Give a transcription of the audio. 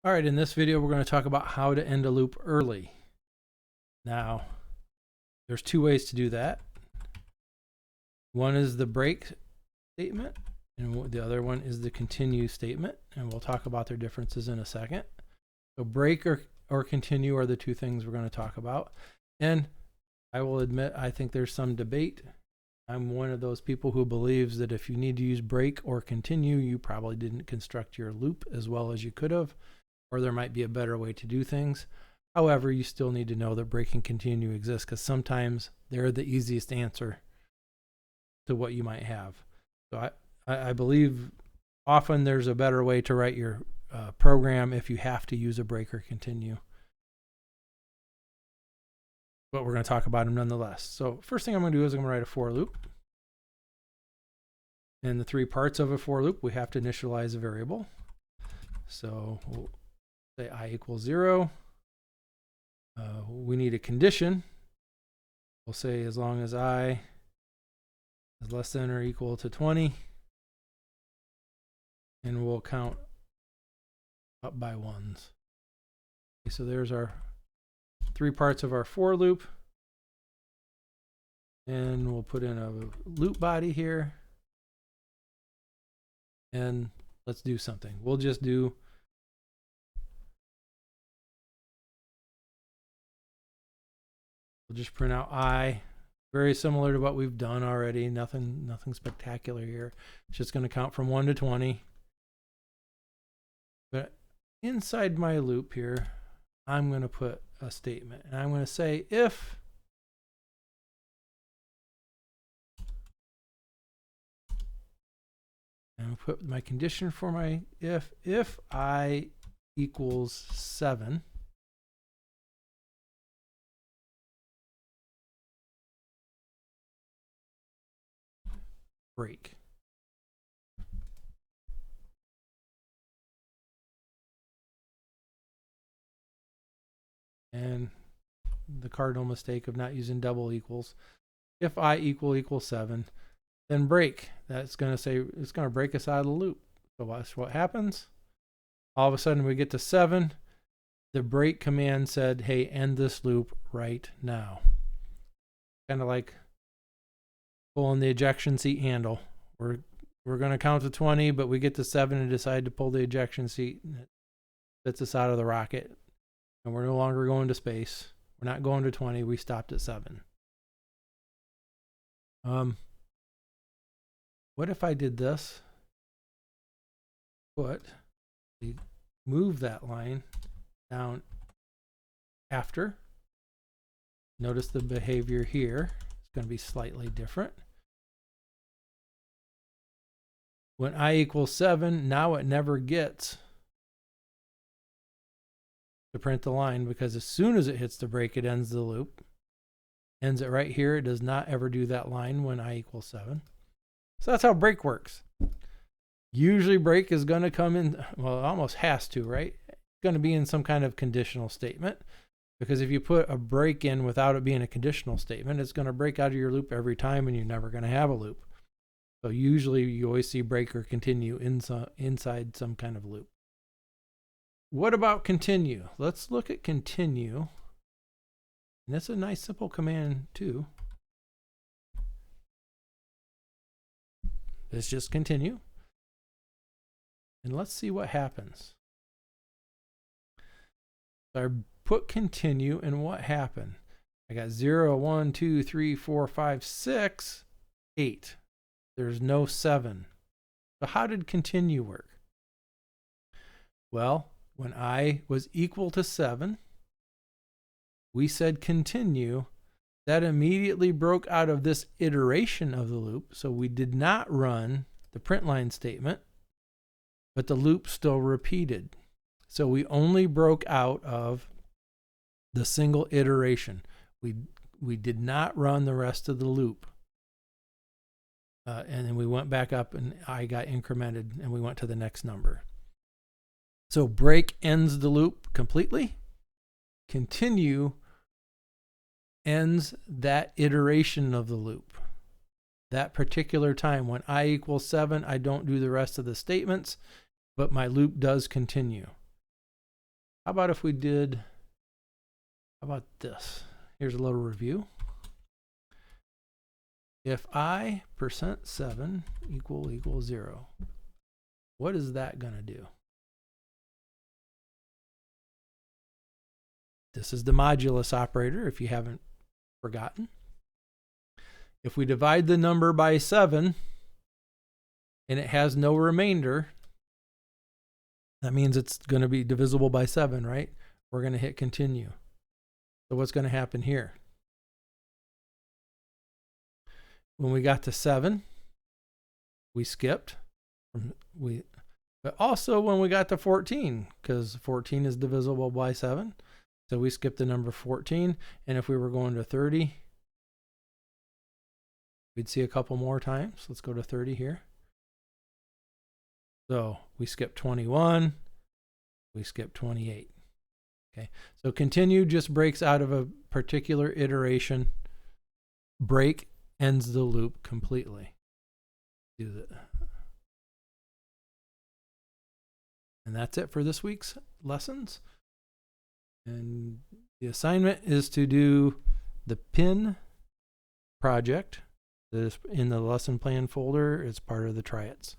All right, in this video, we're going to talk about how to end a loop early. Now, there's two ways to do that. One is the break statement, and the other one is the continue statement, and we'll talk about their differences in a second. So break or continue are the two things we're going to talk about. And I will admit, I think there's some debate. I'm one of those people who believes that if you need to use break or continue, you probably didn't construct your loop as well as you could have, or there might be a better way to do things. However, you still need to know that break and continue exist because sometimes they're the easiest answer to what you might have. So I believe often there's a better way to write your program if you have to use a break or continue. But we're going to talk about them nonetheless. So first thing I'm going to do is I'm going to write a for loop. In the three parts of a for loop, we have to initialize a variable. So we'll say I equals 0. We need a condition. We'll say as long as I is less than or equal to 20. And we'll count up by ones. Okay, so there's our three parts of our for loop. And we'll put in a loop body here. And let's do something. We'll just print out I. Very similar to what we've done already. Nothing spectacular here. It's just going to count from 1 to 20. But inside my loop here, I'm going to put a statement. And I'm going to say if and I'll put my condition for my if I equals 7. Break. And the cardinal mistake of not using double equals. If I equals 7, then break. That's going to say it's going to break us out of the loop. So watch what happens. All of a sudden we get to 7. The break command said, hey, end this loop right now. Kind of like pulling the ejection seat handle. We're going to count to 20, but we get to 7 and decide to pull the ejection seat, and it spits us out of the rocket. And we're no longer going to space. We're not going to 20. We stopped at 7. What if I did this? Move that line down after. Notice the behavior here. It's going to be slightly different. When I equals 7, now it never gets to print the line because as soon as it hits the break, it ends the loop. Ends it right here. It does not ever do that line when I equals 7. So that's how break works. Usually break is going to come in, well, it almost has to, right? It's going to be in some kind of conditional statement. Because if you put a break in without it being a conditional statement, it's going to break out of your loop every time and you're never going to have a loop. So usually you always see break or continue inside some kind of loop. What about continue? Let's look at continue. And that's a nice simple command too. Let's just continue. And let's see what happens. So I put continue and what happened? I got 0, 1, 2, 3, 4, 5, 6, 8. There's no 7. So how did continue work? Well, when I was equal to 7, we said continue. That immediately broke out of this iteration of the loop. So we did not run the print line statement, but the loop still repeated. So we only broke out of the single iteration. We did not run the rest of the loop. And then we went back up and I got incremented and we went to the next number. So break ends the loop completely. Continue ends that iteration of the loop. That particular time when I equals 7, I don't do the rest of the statements, but my loop does continue. How about if we did, how about this? Here's a little review. If I%7 equals 0, what is that going to do? This is the modulus operator, if you haven't forgotten. If we divide the number by 7 and it has no remainder, that means it's going to be divisible by 7, right? We're going to hit continue. So what's going to happen here? When we got to 7, we skipped. But also when we got to 14, because 14 is divisible by 7. So we skipped the number 14. And if we were going to 30, we'd see a couple more times. Let's go to 30 here. So we skipped 21. We skipped 28. Okay. So continue just breaks out of a particular iteration. Break ends the loop completely. Do that. And that's it for this week's lessons. And the assignment is to do the pin project that is in the lesson plan folder. It's part of the try-its.